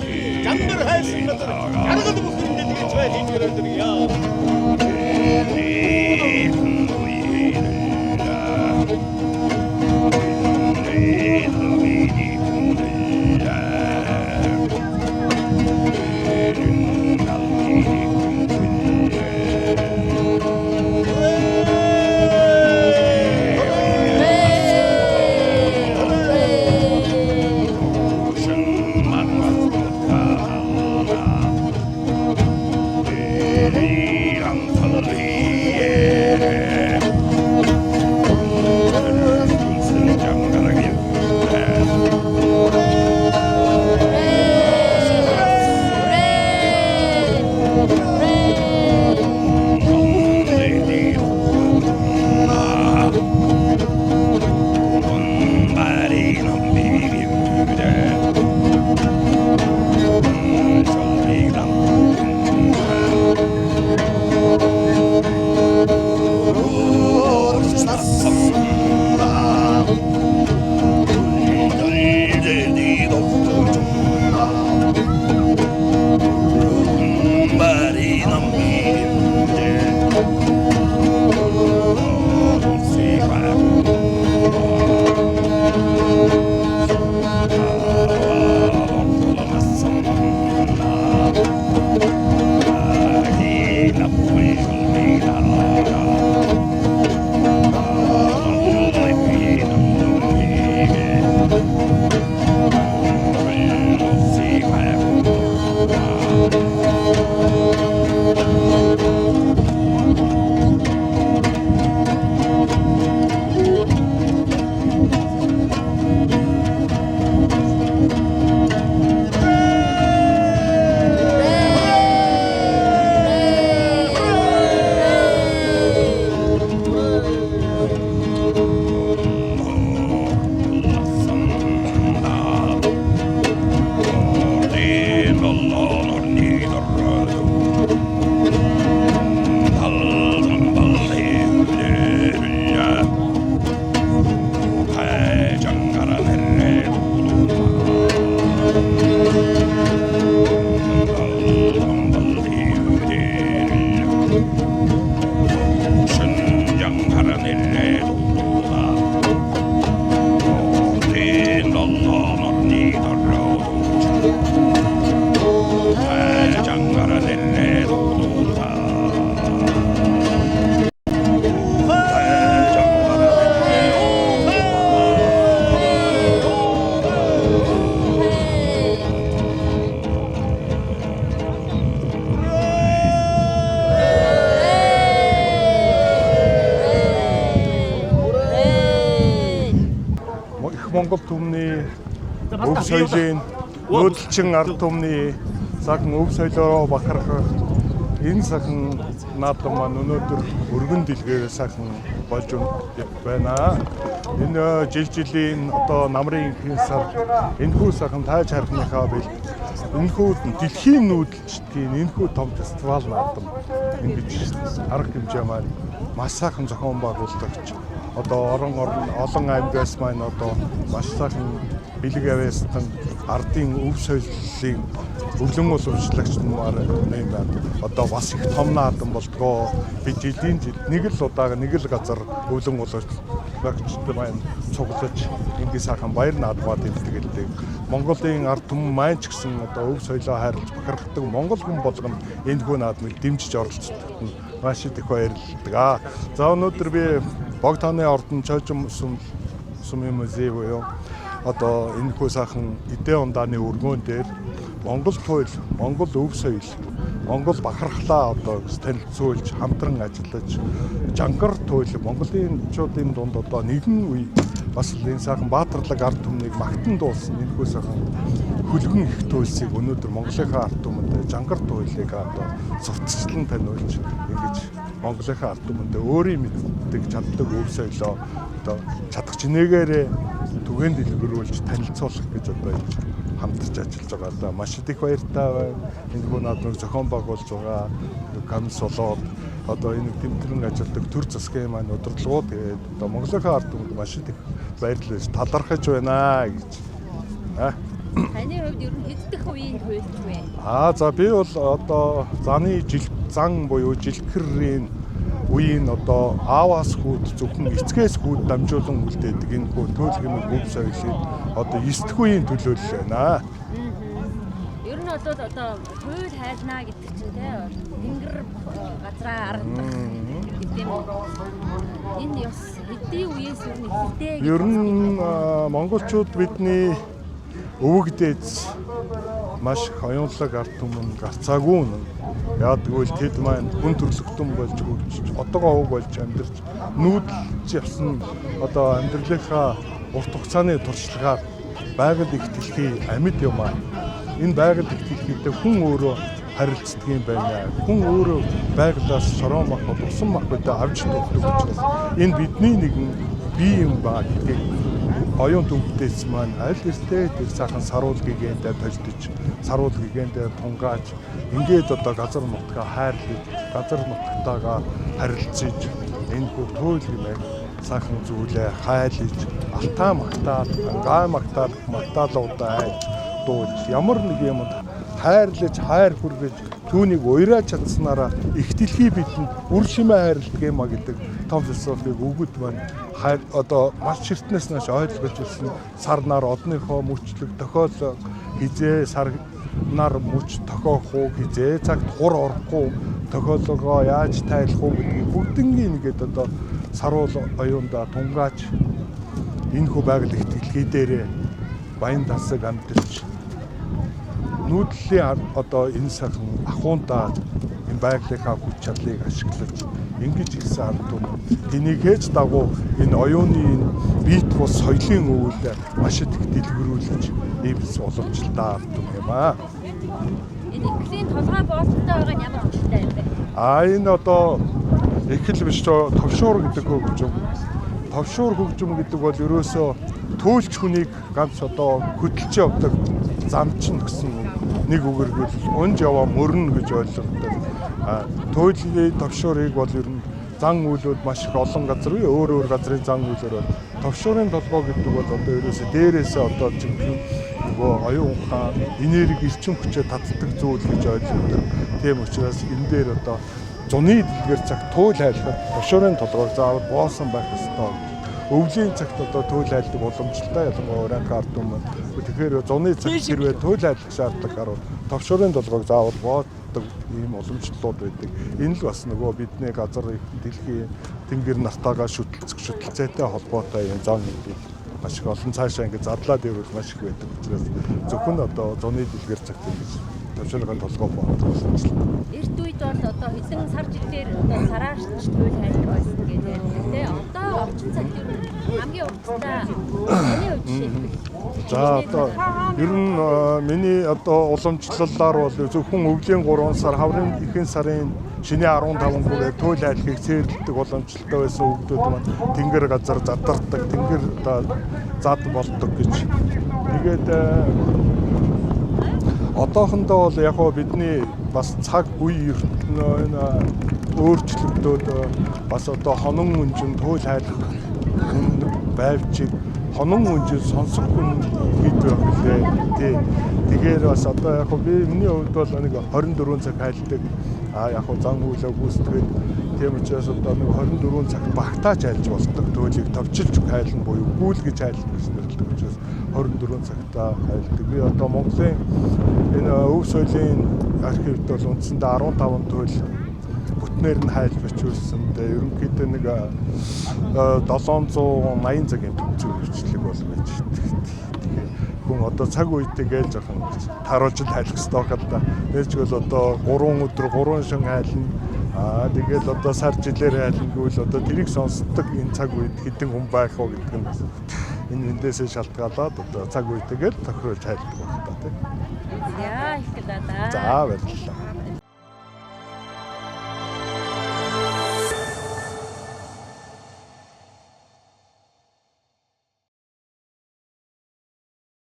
болоод жамбар хайсан газар гаргал бүхэнд гэж байж ирдэг Монгол түмний өв соёлын нүүдэлчин ард түмний сайхан өв соёлоо бахархах энэ сайхан наадам маань өнөөдөр өргөн дэлгээрээ сайхан болж байна. Энэ жилийн одоо намрын ихэнх сар энэхүү сайхан тааж харахныхаа бил энэхүү дэлхийн нүүдэлчдийн энэхүү том фестивал наадам ингэж арга хэмжээ маань маш сайхан зохион байгуулагч одоо олон аймгаас маань одоо маш сайхан бэлэг авьяастан ардын өв соёлын өвлөн уламжлагч нар нэм байна. Одоо бас их том наадам болдгоо. Би жилийн жил нэг л удаага нэг л газар өвлөн уламжлагчд маань цуглаж ингэ сайхан баяр наадмууд илтгэдэг. Монголын ард түмэн маань ч гэсэн одоо өв соёлоо хайрлаж бахархдаг монгол хүн болгоно энэ хүү наадмыг дэмжиж оролцдог нь маш их баярлалдаг. За өнөөдөр би Богдхааны ордон чойжм сумын музей буюу одоо энэ хүү сайхан эдээ ундааны өргөөн дээр Монгол туйл, Монгол өв соёл, Монгол бахархлаа одоо танилцуулж хамтран ажиллаж жангар туйл Монголынчуудын дунд одоо нэгэн үе бас энэ сайхан баатарлаг ард түмнийг магтан дуулсан энэ хүү сайхан хүлгэн их туйлсыг өнөөдөр Монголынхаа ард түмэнд жангар туйлыг одоо сурталчлан таниулж ингэж Монголынхаа ард түмэнд өөрийн мэддэг чаддаг өв соёлоо одоо чадах чинээгээрээ түгээн дэлгэрүүлж танилцуулах гэж одоо хамтарч ажиллаж байгаа. Одоо маш их баяртай байна. Энэ хүн наадмыг зохион байгуулж байгаа Камс болоод одоо энэ тэмдэглэн ажилладаг төр засгийн маань удирдлагууд тэгээд одоо Монголынхаа ард түмэнд маш их баярлалж талархаж байна гэж. Таны хувьд ер нь хэддэх үеийн туйлч вэ? За би бол одоо зан буюу жилхэрийн үеийн одоо ааваас хүүд зөвхөн эцгээс хүүд дамжуулан үлдээдэг энэ туйл хэмээх өв соёлын одоо 9 дэх үеийн төлөөлөл байна. Ер нь бол одоо туйл хайлнаа гэдэг чинь те тэнгэр газраа аргадах гэдэг юм уу? Энэ ёс хэдийн үеэс ер нь эхэлдэг? Ер нь монголчууд бидний өвөг дээдс маш их оюунлаг ард түмэн гарцаагүй юм. Яг тэгвэл тэд маань хүн төрлөختөн болж хөгжиж, одоогоо уг болж амьдарч нүүдэлж явсан одоо амьдралынхаа урт хугацааны туршлагаар байгаль их дэлхий амьд юм аа. Энэ байгаль их дэлхийд хүн өөрөө харилцдаг юм байна. Хүн өөрөө байгалаас шорон мах, усан махбодоо авч тогтдог учраас энэ бидний нэгэн бие юм ба гэдгийг оюун төвдөөс маань аль эртээ тэр сайхан саруул гэгээндээ толдож, саруул гэгээндээ тунгааж, ингээд одоо газар нутгаа хайрлаж, газар нутгатаагаа харилцаж, энэ бүх туйл хэмээх сайхан зүйлээ хайлж, алтаа магтаал, гай магтаал, магтаалуудаа хайж, дуулж, ямар нэг юмд хайрлаж, хайр хүргэж, түүнийг уяраа чадсанараа их дэлхий бидэнд үр шимээ хайрладаг юм а гэдэг том философиг өгöd маань одоо маш ширтнээс нааш ойлгож ирсэн сар нар одныхоо мөчлөг тохиолоо хизээ сар нар мөч тохиох уу хизээ цагт хур орохгүй тохиолгоо яаж тайлах уу гэдгийг бүгднийг ингээд одоо саруул оюунда тунгааж энэ хөө байгаль их дэлхий дээрээ баян тасаг амьдэрч нүүдлийн одоо энэ сайхан ахуйндаа энэ байгалийнхаа хүч чадлыг ашиглаж ингэж ирсэн ард түмэн энийг хийж дагуу энэ оюуны биет бус соёлын өвөлд маш их дэлгэрүүлж эвс боломжтой ард түм юм аа. Энэ ихлийн толгой боолттой байгаа нь ямар учиртай юм бэ? Энэ одоо ихэл биш товшуур гэдэг хөгжим. Товшуур хөгжим гэдэг бол ерөөсөө туйлч хүнийг ганц одоо хөдөлж явдаг замчин гэсэн нэг үгэргэл унж яваа мөрнө гэж ойлгодог. Туйлын товшуурыг бол ер нь зан үйлүүд маш их олон газар өөр газрын зан үйлээр бол товшуурын толгой гэдэг бол одоо ерөөсөө дээрээсээ одоо жинхэнэ нөгөө оюун ухаан энерги эрчим хүчээ татдаг зүйл гэж ойлгодог. Тийм учраас энэ дээр одоо зуны дэлгэр цагт туйл хайлахад товшуурын толгойг заавал боосон байх ёстой. Өвлийн цагт одоо туйл хайлдаг боломжтой ялангуяа уран ард түмэн. Тэгэхээр зуны цагт хэрвээ туйл хайлах шаардлагаар бол товшуурын толгойг заавал бооддог ийм уламжлалууд байдаг. Энэ л бас нөгөө бидний газар дэлхийн тэнгэр нартаагаа шүтэлцээтэй холбоотой юм зан гэдэг маш их олон цаашаа ингэ задлаад ирвэл маш их байдаг. Учраас зөвхөн одоо зуны дэлгэр цагт ингэж товшуурын толгой бооддог боломжтой. Эрт үед бол одоо хэдэн сар жилээр одоо сараарч туйл хайлт байсан гэдэг ярьдаг тийм. Одоо орчин цагт хамгийн урттай таны хувьд жишээ. За одоо ер нь миний одоо уламжлалаар бол зөвхөн өвлийн 3 сар хаврын ихэнх сарын шинэ 15 хүрээ туйл хайлахыг цэрлдэг уламжлалтай байсан хүмүүс маань тэнгэр газар задардаг, тэнгэр зад болдог гэж. Тэгээд одоохондоо бол яг гоо бидний бас цаг үе өөрчлөгдөөд бас одоо хонон үнжин туйл хайлах байвчиг хонон үнжин сонсох хүн хийдэг билээ. Тэгэхээр бас одоо яг би миний хувьд бол нэг 24 цаг хайлдаг. Яг зан үйлээ гүйцэтгээд тийм учраас одоо нэг 24 цаг багтааж хайлж болдог. Туйлыг товчилж хайлна буюу гүйлгэж хайлдаг гэсэн нэрлэдэг учраас 24 цагтаа хайлдаг. Би одоо Монголын энэ өв соёлын архивд бол үндсэндээ 15 туйл бүтнээр нь хайлж бичүүлсэн. Тэгээ ерөнхийдөө нэг 780 цагийн төвчөө хвчлэг бол байж байгаа. Хүн одоо цаг үетэйгээ жоохон таруулж хайлах хэрэгтэй байна да. Нэгжгэл одоо 3 өдөр 3 шин хайлна. Тэгэл одоо сар жилээр хайлна гэвэл одоо тэрийг сонсдог энэ цаг үед хэдэн хүн байх вэ гэдэг нь энэ эндээсээ шалтгаалаад одоо цаг үетэйгээ тохируулж хайлдаг байна да тийм. Яа их гэдэг да. За баярлалаа.